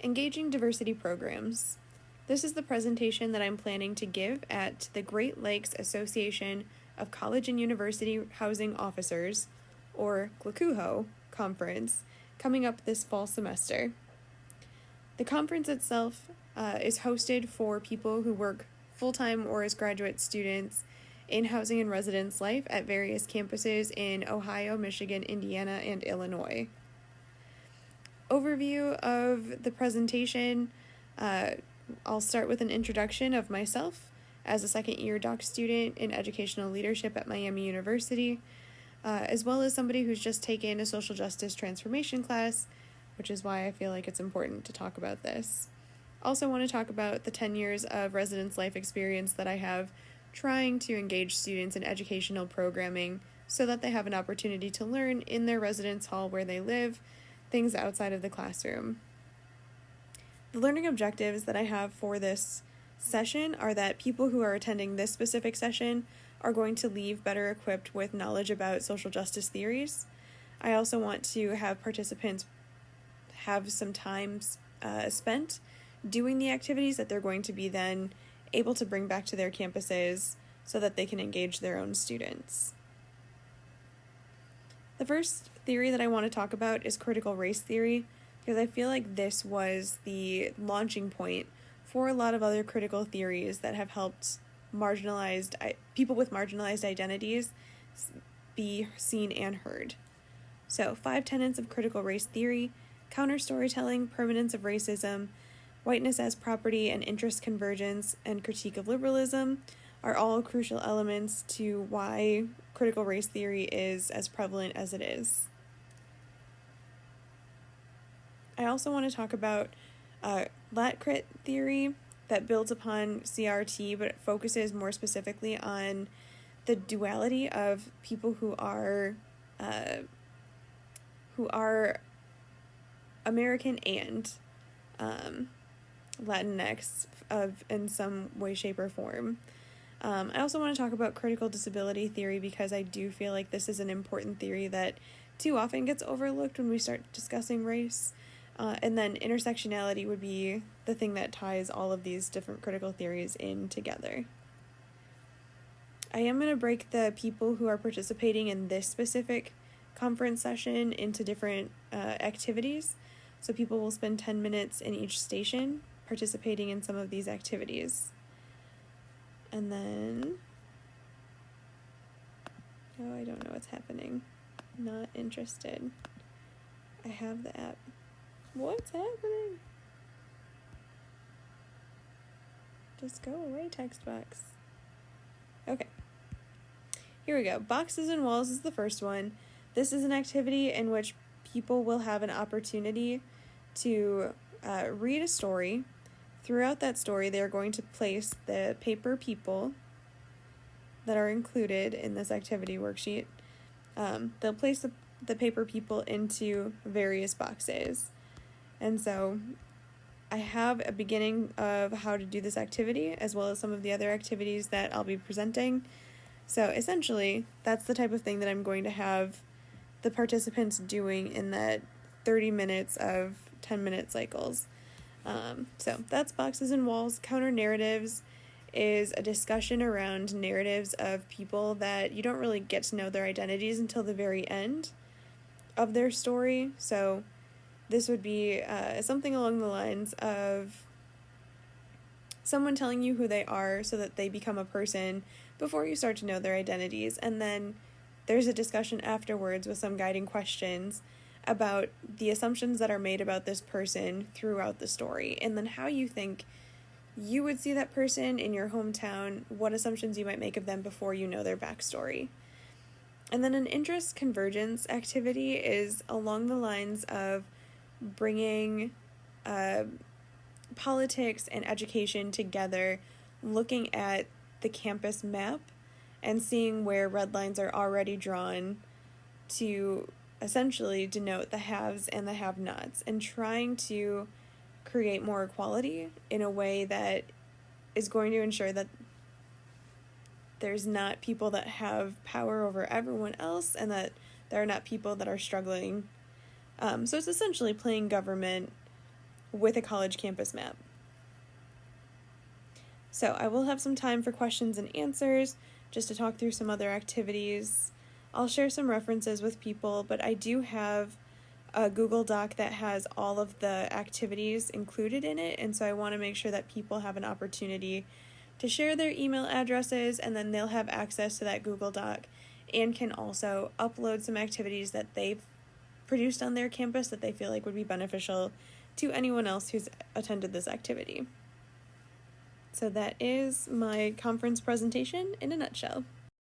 Engaging Diversity Programs. This is the presentation that I'm planning to give at the Great Lakes Association of College and University Housing Officers, or GLCUHO, conference, coming up this fall semester. The conference itself is hosted for people who work full-time or as graduate students in housing and residence life at various campuses in Ohio, Michigan, Indiana, and Illinois. Overview of the presentation, I'll start with an introduction of myself as a second-year doc student in educational leadership at Miami University, as well as somebody who's just taken a social justice transformation class, which is why I feel like it's important to talk about this. Also want to talk about the 10 years of residence life experience that I have trying to engage students in educational programming so that they have an opportunity to learn in their residence hall where they live, things outside of the classroom. The learning objectives that I have for this session are that people who are attending this specific session are going to leave better equipped with knowledge about social justice theories. I also want to have participants have some time spent doing the activities that they're going to be then able to bring back to their campuses so that they can engage their own students. The first theory that I want to talk about is critical race theory, because I feel like this was the launching point for a lot of other critical theories that have helped people with marginalized identities be seen and heard. So, 5 tenets of critical race theory: counter-storytelling, permanence of racism, whiteness as property and interest convergence, and critique of liberalism are all crucial elements to why critical race theory is as prevalent as it is. I also want to talk about lat crit theory that builds upon CRT, but it focuses more specifically on the duality of people who are American and Latinx in some way, shape, or form. I also want to talk about critical disability theory because I do feel like this is an important theory that too often gets overlooked when we start discussing race. And then intersectionality would be the thing that ties all of these different critical theories in together. I am going to break the people who are participating in this specific conference session into different activities. So people will spend 10 minutes in each station participating in some of these activities. And then, I don't know what's happening. Not interested. I have the app. What's happening? Just go away, text box. Okay. Here we go. Boxes and walls is the first one. This is an activity in which people will have an opportunity to read a story. Throughout that story, they are going to place the paper people that are included in this activity worksheet. They'll place the paper people into various boxes. And so I have a beginning of how to do this activity, as well as some of the other activities that I'll be presenting. So essentially, that's the type of thing that I'm going to have the participants doing in that 30 minutes of 10-minute cycles. So that's boxes and walls. Counter narratives is a discussion around narratives of people that you don't really get to know their identities until the very end of their story. So this would be something along the lines of someone telling you who they are so that they become a person before you start to know their identities. And then there's a discussion afterwards with some guiding questions about the assumptions that are made about this person throughout the story, and then how you think you would see that person in your hometown, what assumptions you might make of them before you know their backstory. And then an interest convergence activity is along the lines of bringing politics and education together, looking at the campus map and seeing where red lines are already drawn to essentially denote the haves and the have-nots, and trying to create more equality in a way that is going to ensure that there's not people that have power over everyone else and that there are not people that are struggling. So it's essentially playing government with a college campus map. So I will have some time for questions and answers, just to talk through some other activities. I'll share some references with people, but I do have a Google Doc that has all of the activities included in it, and so I want to make sure that people have an opportunity to share their email addresses, and then they'll have access to that Google Doc and can also upload some activities that they've produced on their campus that they feel like would be beneficial to anyone else who's attended this activity. So that is my conference presentation in a nutshell.